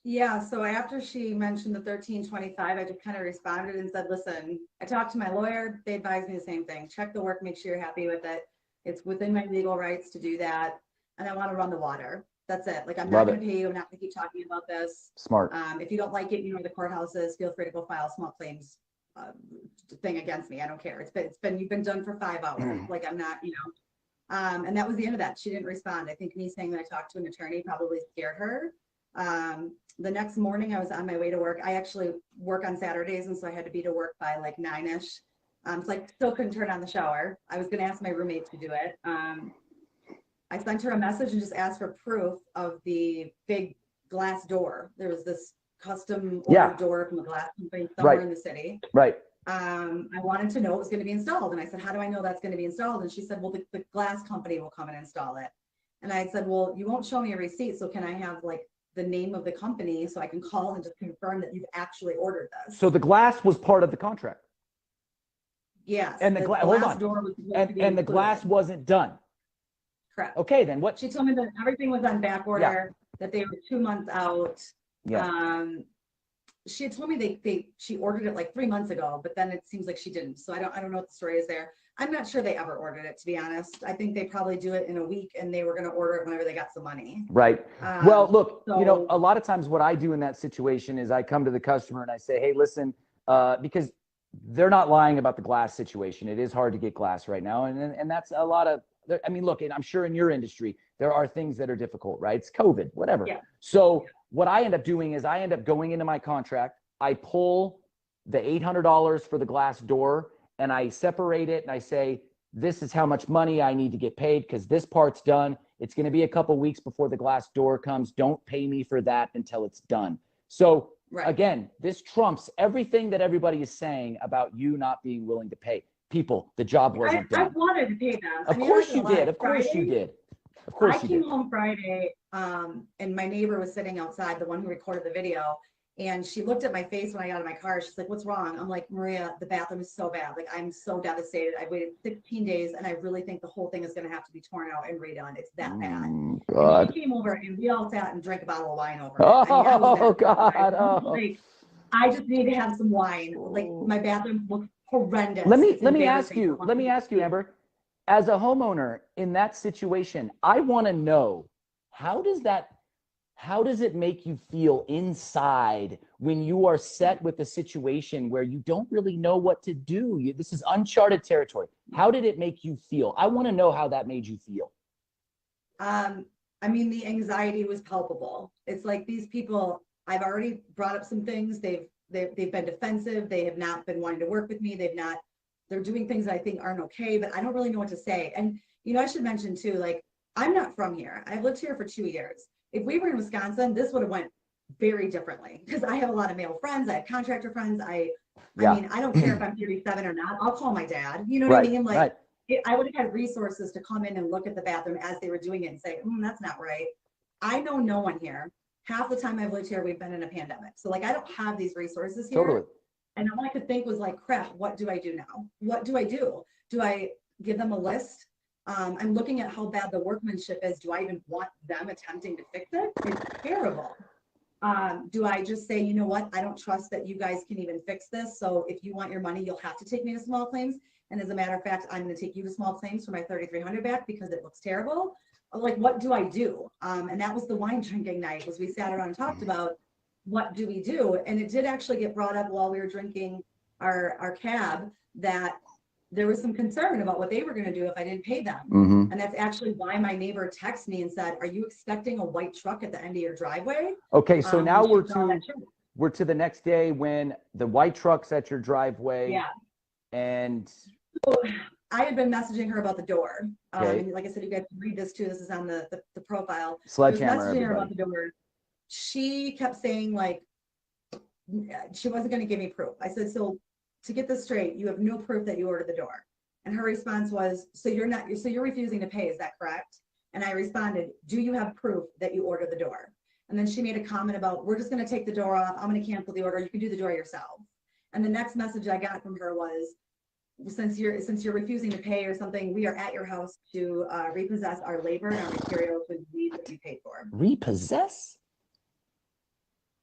Yeah, so after she mentioned the 1325, I just kind of responded and said, listen, I talked to my lawyer. They advised me the same thing. Check the work, make sure you're happy with it. It's within my legal rights to do that. And I want to run the water. That's it. Like, I'm not going to pay you. I'm not going to keep talking about this. Smart. If you don't like it, the courthouse is, feel free to go file a small claims thing against me. I don't care. You've been done for 5 hours. Like, I'm not, and that was the end of that. She didn't respond. I think me saying that I talked to an attorney probably scared her. The next morning I was on my way to work. I actually work on Saturdays, and so I had to be to work by like 9ish. So I still couldn't turn on the shower. I was going to ask my roommate to do it. I sent her a message and just asked for proof of the big glass door. There was this custom ordered door from a glass company somewhere in the city. Right. I wanted to know it was going to be installed. And I said, how do I know that's going to be installed? And she said, well, the glass company will come and install it. And I said, well, you won't show me a receipt. So can I have like the name of the company so I can call and just confirm that you've actually ordered this? So the glass was part of the contract. Yes. And the glass hold on. door was supposed to And be the glass included. wasn't done. Correct. Okay, then what? She told me that everything was on back order, that they were 2 months out. Yeah. She had told me she ordered it like 3 months ago, but then it seems like she didn't. So I don't know what the story is there. I'm not sure they ever ordered it, to be honest. I think they probably do it in a week, and they were going to order it whenever they got some money. Right. Well, look, so- you know, a lot of times what I do in that situation is I come to the customer and I say, hey, listen, because they're not lying about the glass situation. It is hard to get glass right now. And that's a lot of, I mean, look, and I'm sure in your industry, there are things that are difficult, right? It's COVID, whatever. Yeah. So what I end up doing is I end up going into my contract. I pull the $800 for the glass door and I separate it and I say, this is how much money I need to get paid because this part's done. It's going to be a couple weeks before the glass door comes. Don't pay me for that until it's done. So again, this trumps everything that everybody is saying about you not being willing to pay. People, the job wasn't done. I wanted to pay them. Of course you did. Of course you did. Of course you did. I came home Friday, and my neighbor was sitting outside, the one who recorded the video, and she looked at my face when I got in my car. She's like, "What's wrong?" I'm like, "Maria, the bathroom is so bad. Like, I'm so devastated. I waited 16 days, and I really think the whole thing is going to have to be torn out and redone. It's that bad." God. And she came over, and we all sat and drank a bottle of wine over it. Oh, God. Oh. Like, I just need to have some wine. Like, my bathroom looks horrendous. Let me ask you, Amber, as a homeowner in that situation, I want to know, how does it make you feel inside when you are set with a situation where you don't really know what to do? This is uncharted territory. How did it make you feel? I want to know how that made you feel. I mean, the anxiety was palpable. It's like these people, I've already brought up some things. They've been defensive. They have not been wanting to work with me. They're doing things that I think aren't okay, but I don't really know what to say. And, you know, I should mention too, like, I'm not from here. I've lived here for 2 years. If we were in Wisconsin, this would have went very differently because I have a lot of male friends. I have contractor friends. I mean, I don't care if I'm 37 or not. I'll call my dad. You know what I mean? Like, I would have had resources to come in and look at the bathroom as they were doing it and say, that's not right. I know no one here. Half the time I've lived here, we've been in a pandemic. So like, I don't have these resources here. Totally. And all I could think was like, crap, what do I do now? What do I do? Do I give them a list? I'm looking at how bad the workmanship is. Do I even want them attempting to fix it? It's terrible. Do I just say, you know what? I don't trust that you guys can even fix this. So if you want your money, you'll have to take me to small claims. And as a matter of fact, I'm going to take you to small claims for my 3,300 back because it looks terrible. Like, what do I do? And that was the wine drinking night, was we sat around and talked about what do we do? And it did actually get brought up while we were drinking our cab that there was some concern about what they were going to do if I didn't pay them. And that's actually why my neighbor texted me and said, are you expecting a white truck at the end of your driveway? Okay, so now we're to the next day when the white truck's at your driveway. Yeah. And so I had been messaging her about the door. And like I said, you guys can read this too. This is on the profile. Sledgehammer. I was messaging her about the door. She kept saying like she wasn't going to give me proof. I said, so to get this straight, you have no proof that you ordered the door. And her response was, so you're refusing to pay, is that correct? And I responded, do you have proof that you ordered the door? And then she made a comment about, we're just going to take the door off. I'm going to cancel the order. You can do the door yourself. And the next message I got from her was, since you're refusing to pay or something, we are at your house to repossess our labor and our materials with these that you paid for. Repossess?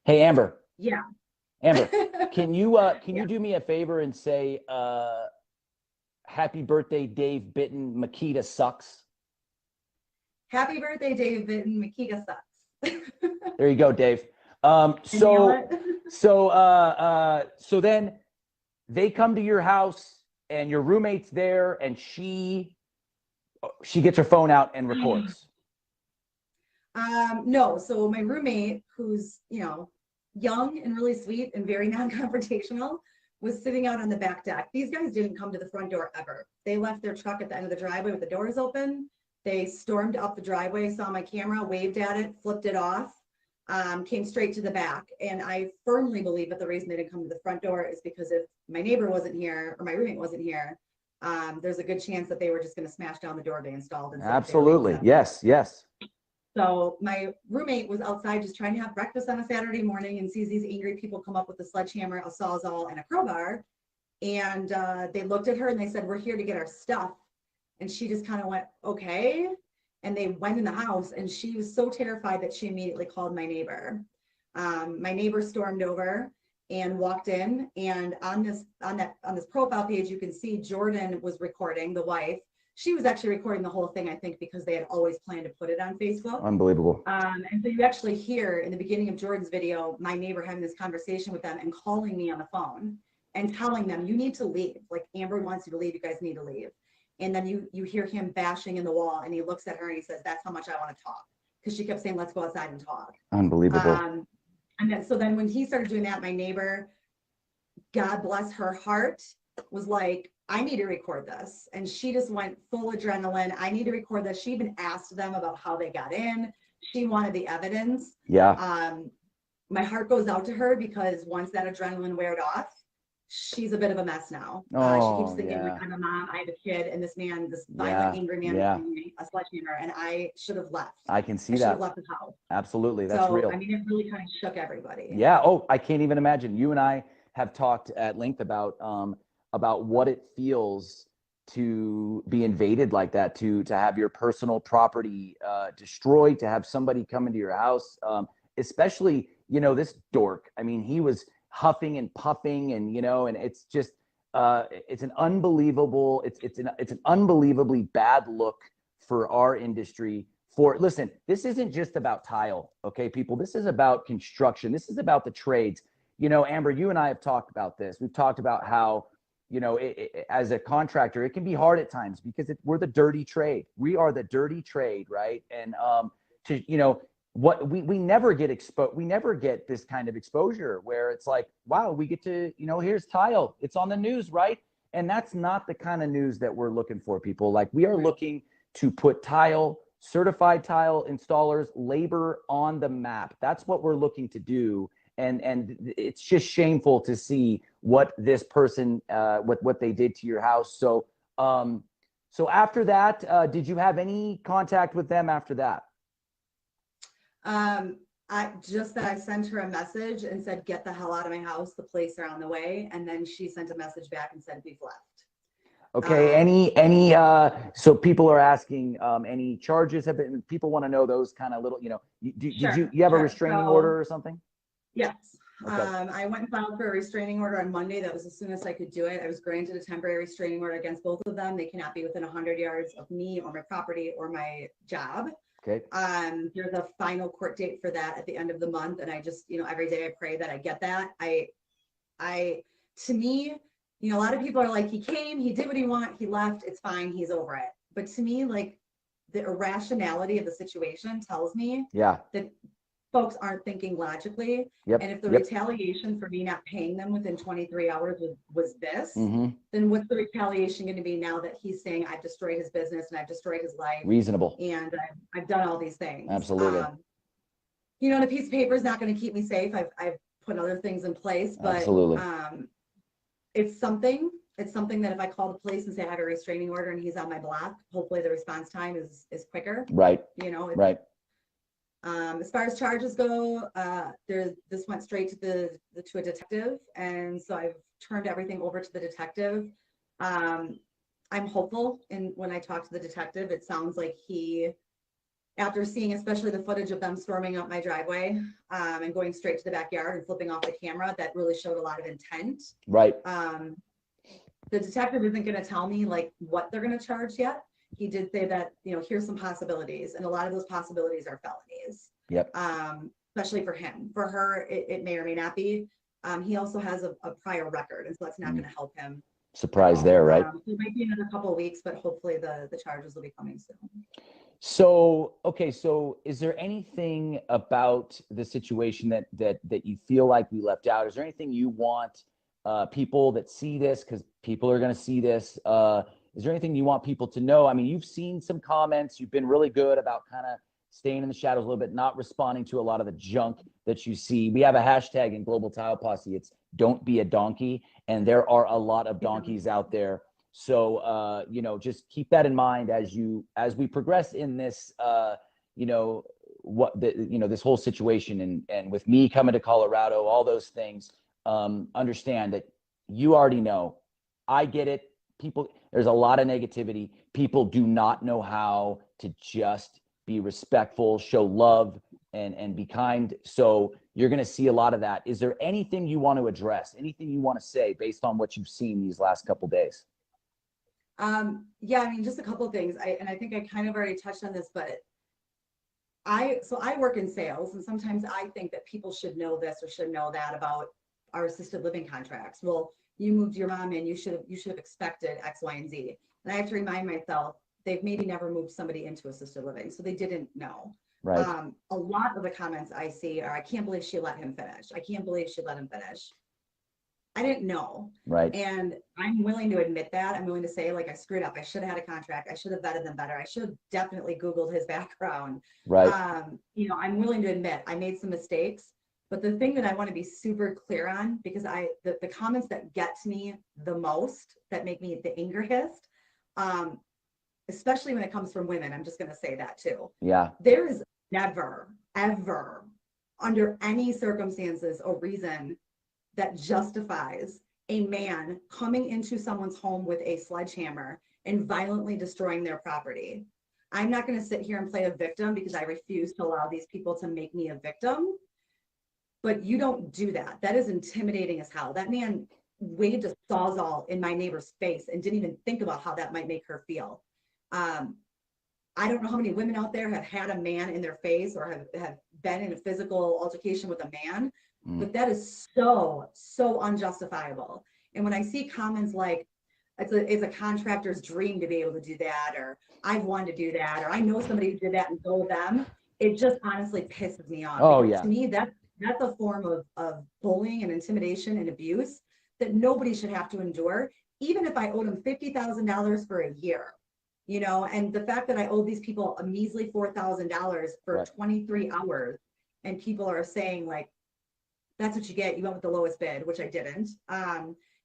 Hey, Amber. Yeah. Amber, can you do me a favor and say, happy birthday, Dave Bitten, Makita sucks? Happy birthday, Dave Bitten, Makita sucks. There you go, Dave. So then they come to your house and your roommate's there and she gets her phone out and records. No, so my roommate, who's, young and really sweet and very non-confrontational, was sitting out on the back deck. These guys didn't come to the front door ever. They left their truck at the end of the driveway with the doors open. They stormed up the driveway, saw my camera, waved at it, flipped it off, came straight to the back. And I firmly believe that the reason they didn't come to the front door is because if my neighbor wasn't here or my roommate wasn't here, there's a good chance that they were just going to smash down the door they installed. Absolutely. Yes. So my roommate was outside just trying to have breakfast on a Saturday morning and sees these angry people come up with a sledgehammer, a sawzall, and a crowbar. And they looked at her and they said, "We're here to get our stuff." And she just kind of went, "Okay." And they went in the house, and she was so terrified that she immediately called my neighbor. My neighbor stormed over and walked in, and on this profile page, you can see Jordan was recording, the wife. She was actually recording the whole thing, I think, because they had always planned to put it on Facebook. Unbelievable. And so you actually hear in the beginning of Jordan's video, my neighbor having this conversation with them and calling me on the phone and telling them, "You need to leave. Like, Amber wants you to leave. You guys need to leave." And then you hear him bashing in the wall, and he looks at her and he says, "That's how much I want to talk." Because she kept saying, "Let's go outside and talk." Unbelievable. And then when he started doing that, my neighbor, God bless her heart, was like, "I need to record this." And she just went full adrenaline. "I need to record this." She even asked them about how they got in. She wanted the evidence. Yeah. My heart goes out to her, because once that adrenaline weared off, she's a bit of a mess now. She keeps thinking, like, "I'm a mom, I have a kid, and this man, this violent, angry man, is me a sledgehammer, and I should have left. I can see I should that. have left the house." Absolutely. That's so, real. I mean, it really kind of shook everybody. Yeah. Oh, I can't even imagine. You and I have talked at length about what it feels to be invaded like that, to have your personal property destroyed, to have somebody come into your house, especially, this dork. I mean, he was huffing and puffing, and and it's just it's an unbelievably bad look for our industry. Listen, this isn't just about tile, okay, people. This is about construction. This is about the trades. Amber, you and I have talked about this. We've talked about how, as a contractor, it can be hard at times, because we're the dirty trade. We are the dirty trade, right? And what we never get exposed. We never get this kind of exposure where it's like, wow, we get to, here's tile. It's on the news, right? And that's not the kind of news that we're looking for, people. Like, we are looking to put certified tile installers, labor on the map. That's what we're looking to do. And it's just shameful to see what this person, what they did to your house. So after that, did you have any contact with them after that? I sent her a message and said, "Get the hell out of my house. The police are on the way." And then she sent a message back and said, "We've left." Okay. So people are asking, any charges have been, people want to know those kind of little, did you have a restraining order or something? Yes. Okay. I went and filed for a restraining order on Monday. That was as soon as I could do it. I was granted a temporary restraining order against both of them. They cannot be within 100 yards of me or my property or my job. Okay. There's a final court date for that at the end of the month. And I just, every day I pray that I get that. To me, a lot of people are like, he came, he did what he wanted, he left, it's fine, he's over it. But to me, like, the irrationality of the situation tells me that folks aren't thinking logically. Yep. And if the retaliation for me not paying them within 23 hours was this, then what's the retaliation going to be now that he's saying, "I've destroyed his business and I've destroyed his life"? Reasonable. And I've done all these things. Absolutely. And a piece of paper is not going to keep me safe. I've put other things in place, but absolutely. It's something that if I call the police and say I have a restraining order and he's on my block, hopefully the response time is quicker. Right. Right. As far as charges go, this went straight to a detective, and so I've turned everything over to the detective. I'm hopeful, and when I talk to the detective, it sounds like he, after seeing especially the footage of them storming up my driveway and going straight to the backyard and flipping off the camera, that really showed a lot of intent. Right. The detective isn't going to tell me like what they're going to charge yet. He did say that, here's some possibilities, and a lot of those possibilities are felonies. Yep. Especially for him. For her, it may or may not be. He also has a prior record, and so that's not going to help him. Surprise there, right? It might be another couple of weeks, but hopefully the charges will be coming soon. So, okay. So is there anything about the situation that you feel like we left out? Is there anything you want people that see this, because people are going to see this, is there anything you want people to know? I mean, you've seen some comments. You've been really good about kind of staying in the shadows a little bit, not responding to a lot of the junk that you see. We have a hashtag in Global Tile Posse. It's "Don't be a donkey." And there are a lot of donkeys out there. So, just keep that in mind as we progress in this, this whole situation, and with me coming to Colorado, all those things, understand that you already know I get it. People, there's a lot of negativity. People do not know how to just be respectful, show love, and be kind. So you're going to see a lot of that. Is there anything you want to address? Anything you want to say based on what you've seen these last couple of days? Yeah, I mean, just a couple of things. I think I kind of already touched on this, but I work in sales, and sometimes I think that people should know this or should know that about our assisted living contracts. Well, you moved your mom in, you should have expected X, Y, and Z. And I have to remind myself, they've maybe never moved somebody into assisted living, so they didn't know. Right. A lot of the comments I see are, I can't believe she let him finish. I can't believe she let him finish. I didn't know. Right. And I'm willing to admit that. I'm willing to say, like, I screwed up. I should have had a contract. I should have vetted them better. I should have definitely Googled his background. Right. You know, I'm willing to admit I made some mistakes. But the thing that I want to be super clear on, because the comments that get to me the most, that make me the angriest, especially when it comes from women, I'm just going to say that too. Yeah. There is never, ever, under any circumstances or reason that justifies a man coming into someone's home with a sledgehammer and violently destroying their property. I'm not going to sit here and play a victim, because I refuse to allow these people to make me a victim. But you don't do that. That is intimidating as hell. That man waved a sawzall in my neighbor's face and didn't even think about how that might make her feel. I don't know how many women out there have had a man in their face or have been in a physical altercation with a man, but that is so unjustifiable. And when I see comments like, it's a contractor's dream to be able to do that, or I've wanted to do that, or I know somebody who did that and go them, it just honestly pisses me off. Oh, because yeah. To me, that's a form of bullying and intimidation and abuse that nobody should have to endure, even if I owed them $50,000 for a year. You know, and the fact that I owe these people a measly $4,000 for Right. 23 hours, and people are saying, like, that's what you get. You went with the lowest bid, which I didn't.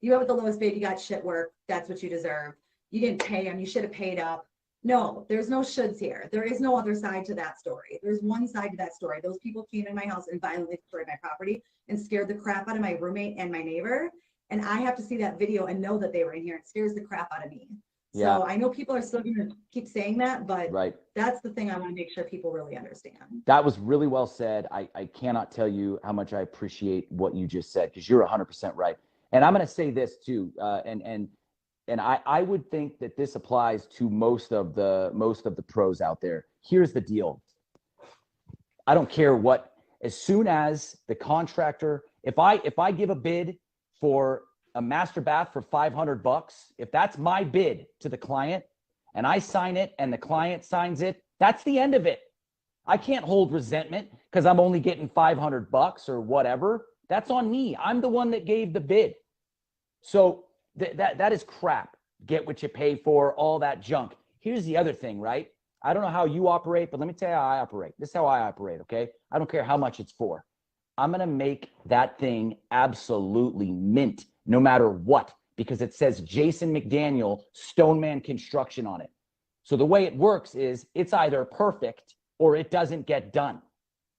You went with the lowest bid. You got shit work. That's what you deserve. You didn't pay them. You should have paid up. No, there's no shoulds here. There is no other side to that story. There's one side to that story. Those people came in my house and violently destroyed my property and scared the crap out of my roommate and my neighbor. And I have to see that video and know that they were in here. It scares the crap out of me. Yeah. So I know people are still going to keep saying that, but Right. that's the thing I want to make sure people really understand. That was really well said. I cannot tell you how much I appreciate what you just said, because you're 100% right. And I'm going to say this too, and I would think that this applies to most of the pros out there. Here's the deal. I don't care what. As soon as the contractor, if I give a bid for a master bath for $500, if that's my bid to the client and I sign it and the client signs it, that's the end of it. I can't hold resentment because I'm only getting $500 or whatever. That's on me. I'm the one that gave the bid. So that is crap. Get what you pay for, all that junk. Here's the other thing, right? I don't know how you operate, but let me tell you how I operate. This is how I operate, okay? I don't care how much it's for. I'm going to make that thing absolutely mint, no matter what, because it says Jason McDaniel Stoneman Construction on it. So the way it works is it's either perfect or it doesn't get done.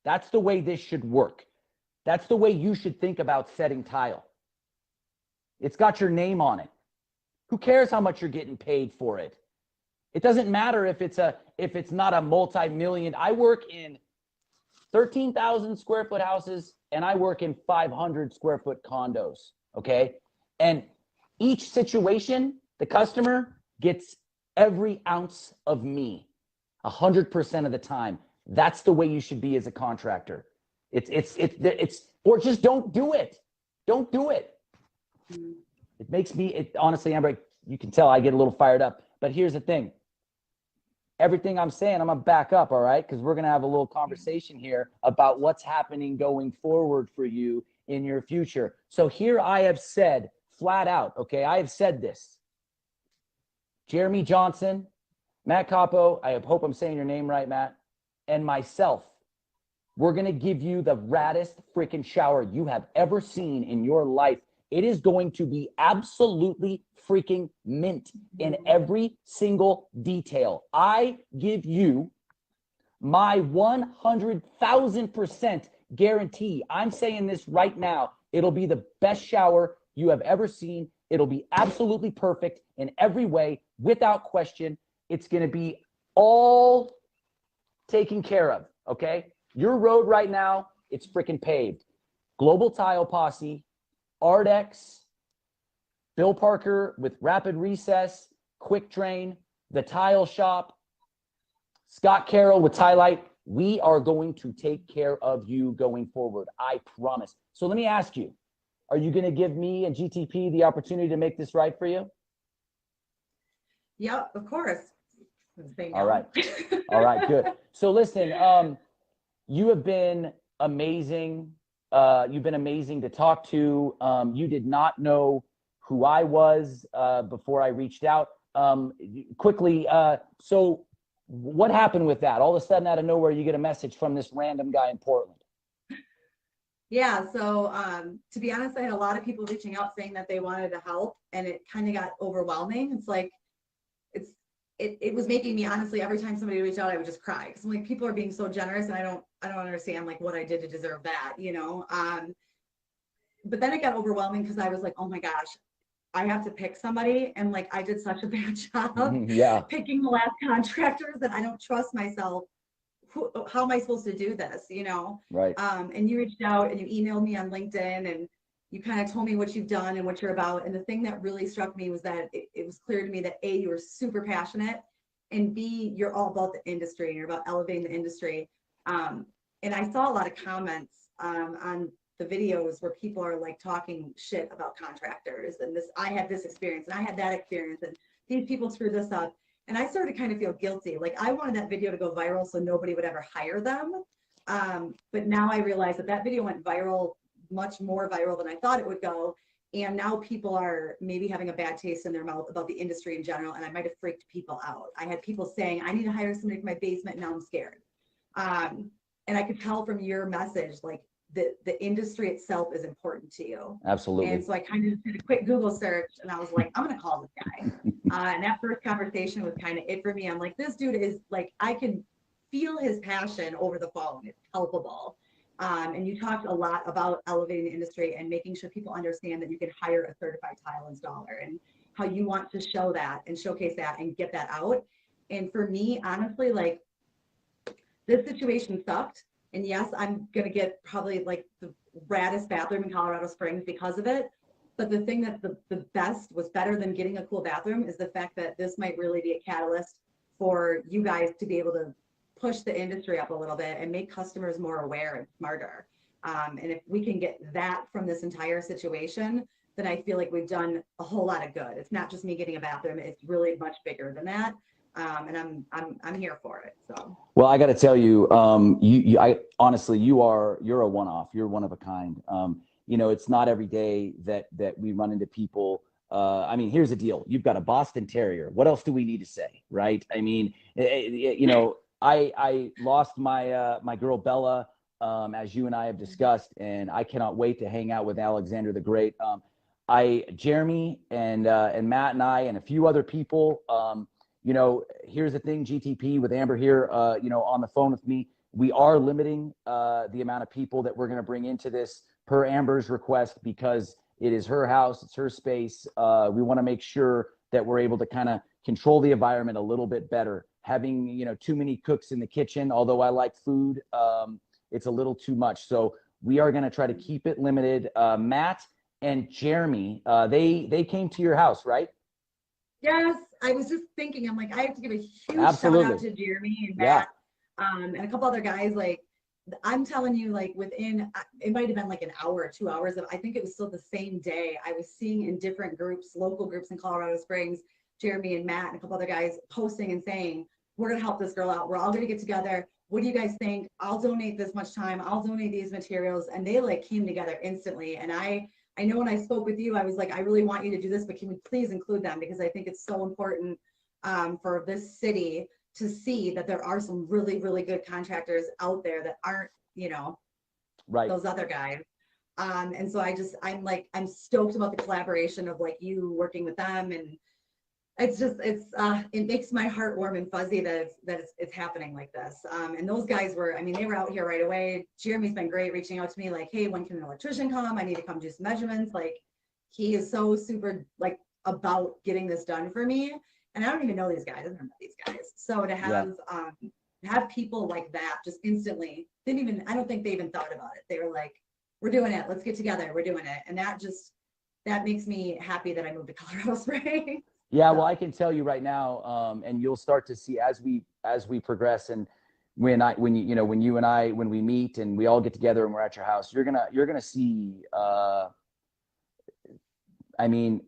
That's the way this should work. That's the way you should think about setting tile. It's got your name on it. Who cares how much you're getting paid for it? It doesn't matter if it's not a multi-million. I work in 13,000 square foot houses and I work in 500 square foot condos. Okay. And each situation, the customer gets every ounce of me 100% of the time. That's the way you should be as a contractor. It's or just don't do it. Don't do it. It makes me, honestly, Amber, you can tell I get a little fired up, but here's the thing. Everything I'm saying, I'm going to back up. All right. Cause we're going to have a little conversation here about what's happening going forward for you in your future. So here I have said flat out, okay, I have said this. Jeremy Johnson, Matt Capo, I hope I'm saying your name right, Matt, and myself, we're going to give you the raddest freaking shower you have ever seen in your life. It is going to be absolutely freaking mint in every single detail. I give you my 100,000% guarantee. I'm saying this right now. It'll be the best shower you have ever seen. It'll be absolutely perfect in every way, without question. It's going to be all taken care of, okay? Your road right now, it's freaking paved. Global Tile Posse, Ardex, Bill Parker with Rapid Recess, Quick Drain, The Tile Shop, Scott Carroll with Tile Light. We are going to take care of you going forward. I promise. So let me ask you, are you going to give me and GTP the opportunity to make this right for you? Yep, of course. All right. All right, good. So listen, you have been amazing. You've been amazing to talk to. You did not know who I was before I reached out. Quickly, so what happened with that? All of a sudden, out of nowhere, you get a message from this random guy in Portland. Yeah, so to be honest, I had a lot of people reaching out saying that they wanted to help, and it kind of got overwhelming. It's like, it was making me, honestly, every time somebody reached out, I would just cry, because I'm like, people are being so generous, and I don't understand like what I did to deserve that, you know. But then it got overwhelming because I was like, oh my gosh, I have to pick somebody, and like I did such a bad job Yeah. picking the last contractors that I don't trust myself. How am I supposed to do this, you know? Right. And you reached out and you emailed me on LinkedIn, and you kind of told me what you've done and what you're about. And the thing that really struck me was that it was clear to me that A, you were super passionate, and B, you're all about the industry and you're about elevating the industry. And I saw a lot of comments on the videos where people are like talking shit about contractors, and this, I had this experience and I had that experience, and these people screwed this up. And I started to kind of feel guilty. Like I wanted that video to go viral so nobody would ever hire them. But now I realize that that video went viral, much more viral than I thought it would go. And now people are maybe having a bad taste in their mouth about the industry in general. And I might have freaked people out. I had people saying, I need to hire somebody for my basement. Now I'm scared. And I could tell from your message, like the industry itself is important to you. Absolutely. And so I kind of just did a quick Google search, and I was like, I'm going to call this guy. And that first conversation was kind of it for me. I'm like, this dude is like, I can feel his passion over the phone. It's palpable. And you talked a lot about elevating the industry and making sure people understand that you can hire a certified tile installer, and how you want to show that and showcase that and get that out. And for me, honestly, like this situation sucked. And yes, I'm going to get probably like the raddest bathroom in Colorado Springs because of it. But the thing that's the best, was better than getting a cool bathroom, is the fact that this might really be a catalyst for you guys to be able to push the industry up a little bit and make customers more aware and smarter. And if we can get that from this entire situation, then I feel like we've done a whole lot of good. It's not just me getting a bathroom. It's really much bigger than that. And I'm here for it. So. Well, I got to tell you, I honestly, you're a one-off. You're one of a kind. You know, it's not every day that we run into people. I mean, here's the deal. You've got a Boston Terrier. What else do we need to say, right? I mean, you know, I lost my girl Bella, as you and I have discussed, and I cannot wait to hang out with Alexander the Great. Jeremy and Matt and I and a few other people. You know, here's the thing, GTP, with Amber here, you know, on the phone with me, we are limiting the amount of people that we're going to bring into this per Amber's request, because it is her house, it's her space. We want to make sure that we're able to kind of control the environment a little bit better. Having, you know, too many cooks in the kitchen, although I like food, it's a little too much. So we are going to try to keep it limited. Matt and Jeremy, they came to your house, right? Yes, I was just thinking, I'm like, I have to give a huge Absolutely. shout out to Jeremy and Matt, and a couple other guys. Like, I'm telling you, like within, it might have been like an hour or 2 hours of, I think it was still the same day, I was seeing in different groups, local groups in Colorado Springs, Jeremy and Matt and a couple other guys posting and saying, we're going to help this girl out. We're all going to get together. What do you guys think? I'll donate this much time. I'll donate these materials. And they like came together instantly. And I know when I spoke with you, I was like, I really want you to do this, but can we please include them? Because I think it's so important for this city to see that there are some really, really good contractors out there that aren't, you know, right, those other guys. And so I'm stoked about the collaboration of like you working with them. And it's just, it makes my heart warm and fuzzy that it's happening like this. And those guys were, I mean, they were out here right away. Jeremy's been great reaching out to me like, hey, when can an electrician come? I need to come do some measurements. Like, he is so super like about getting this done for me. And I don't even know these guys. I don't know these guys. So to have people like that just instantly I don't think they even thought about it. They were like, we're doing it. Let's get together. We're doing it. And that makes me happy that I moved to Colorado Springs. Yeah, well, I can tell you right now, and you'll start to see as we progress, and when you and I, when we meet and we all get together and we're at your house, you're gonna see. I mean,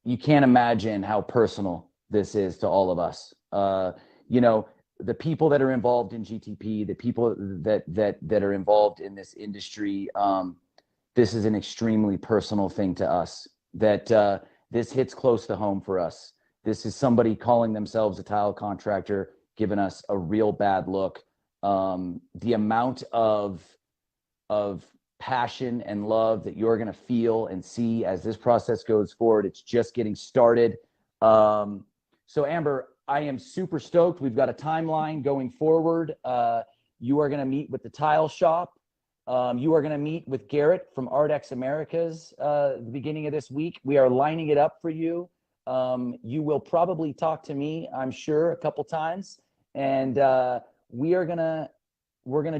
you can't imagine how personal this is to all of us. The people that are involved in GTP, the people that are involved in this industry. This is an extremely personal thing to us. That this hits close to home for us. This is somebody calling themselves a tile contractor, giving us a real bad look. The amount of passion and love that you're going to feel and see as this process goes forward, it's just getting started. So Amber, I am super stoked. We've got a timeline going forward. You are going to meet with the tile shop. You are going to meet with Garrett from ArtX Americas the beginning of this week. We are lining it up for you. You will probably talk to me, I'm sure, a couple times, and we're gonna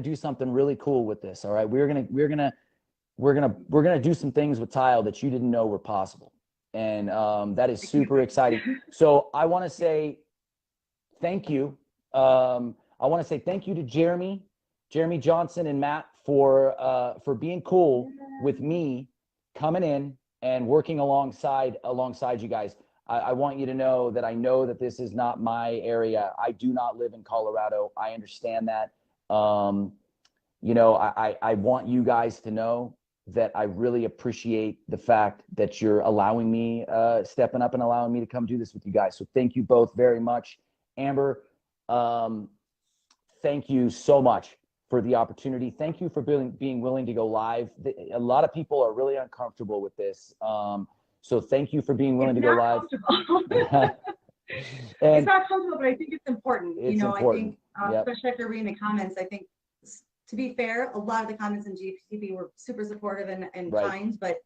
do something really cool with this. All right, we're gonna do some things with tile that you didn't know were possible, and that is super exciting. So I want to say thank you. I want to say thank you to Jeremy Johnson and Matt for being cool with me coming in and working alongside you guys. I want you to know that I know that this is not my area. I do not live in Colorado. I understand that. I want you guys to know that I really appreciate the fact that you're allowing me, stepping up and allowing me to come do this with you guys. So thank you both very much. Amber, thank you so much for the opportunity. Thank you for being willing to go live. A lot of people are really uncomfortable with this. So thank you for being willing to go live. It's not comfortable, but I think it's important. It's important. I think, especially after reading the comments, I think, to be fair, a lot of the comments in GTP were super supportive and kind, but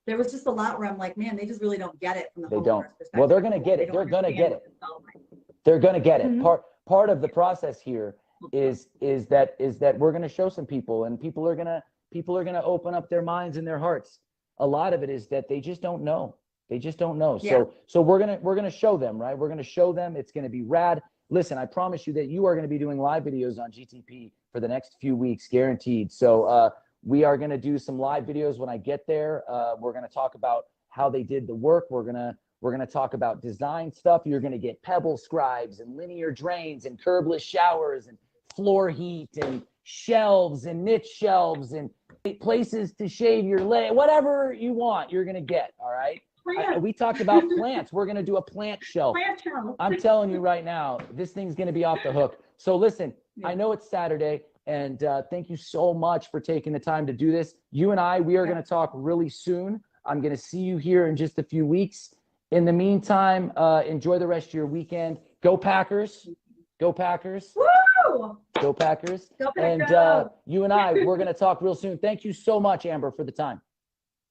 there was just a lot where I'm like, man, they just really don't get it from the homeowner's perspective. Well, they're going to get it. They're going to get it. They're going to get it. Part of the process here is that we're going to show some people, and people are going to open up their minds and their hearts. A lot of it is that they just don't know. They just don't know. Yeah. So we're going to show them, right? We're going to show them. It's going to be rad. Listen, I promise you that you are going to be doing live videos on GTP for the next few weeks, guaranteed. So we are going to do some live videos when I get there. We're going to talk about how they did the work. We're going to talk about design stuff. You're going to get pebble scribes and linear drains and curbless showers and floor heat and shelves and niche shelves and places to shave your leg. Whatever you want, you're going to get. All right. We talked about plants. We're going to do a plant shelf. I'm telling you right now, this thing's going to be off the hook. So listen, I know it's Saturday, and thank you so much for taking the time to do this. You and we are going to talk really soon. I'm going to see you here in just a few weeks. In the meantime, enjoy the rest of your weekend. Go Packers. Go Packers. Woo! Go Packers. Go And Packers. you and we're going to talk real soon. Thank you so much, Amber, for the time.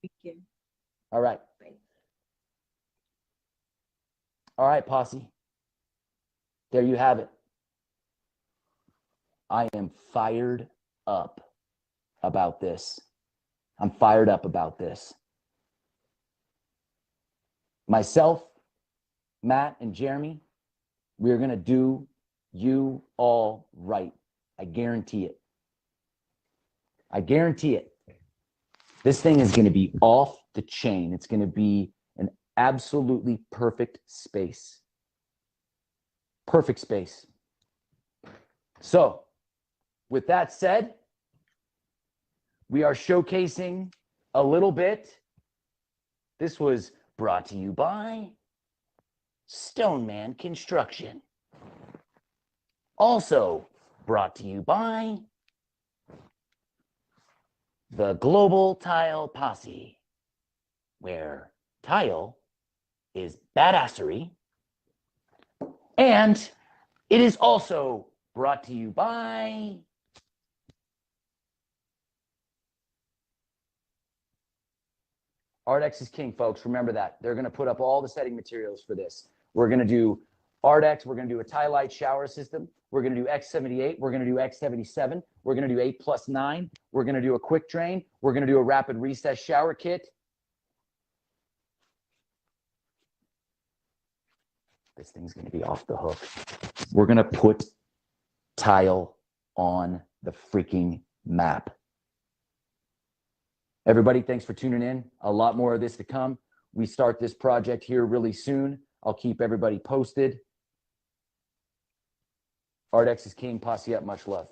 Thank you. All right. All right, posse. There you have it. I am fired up about this. I'm fired up about this. Myself, Matt, and Jeremy, we're going to do you all right. I guarantee it. I guarantee it. This thing is going to be off the chain. It's going to be an absolutely perfect space. Perfect space. So, with that said, we are showcasing a little bit. This was brought to you by Stoneman Construction. Also brought to you by the Global Tile Posse, where tile is badassery. And it is also brought to you by Ardex is king, folks. Remember that. They're going to put up all the setting materials for this. We're going to do Ardex. We're going to do a tie light shower system. We're going to do X78. We're going to do X77. We're going to do 8+9. We're going to do a quick drain. We're going to do a rapid recess shower kit. This thing's going to be off the hook. We're going to put tile on the freaking map. Everybody, thanks for tuning in. A lot more of this to come. We start this project here really soon. I'll keep everybody posted. Ardex is king. Posse up. Much love.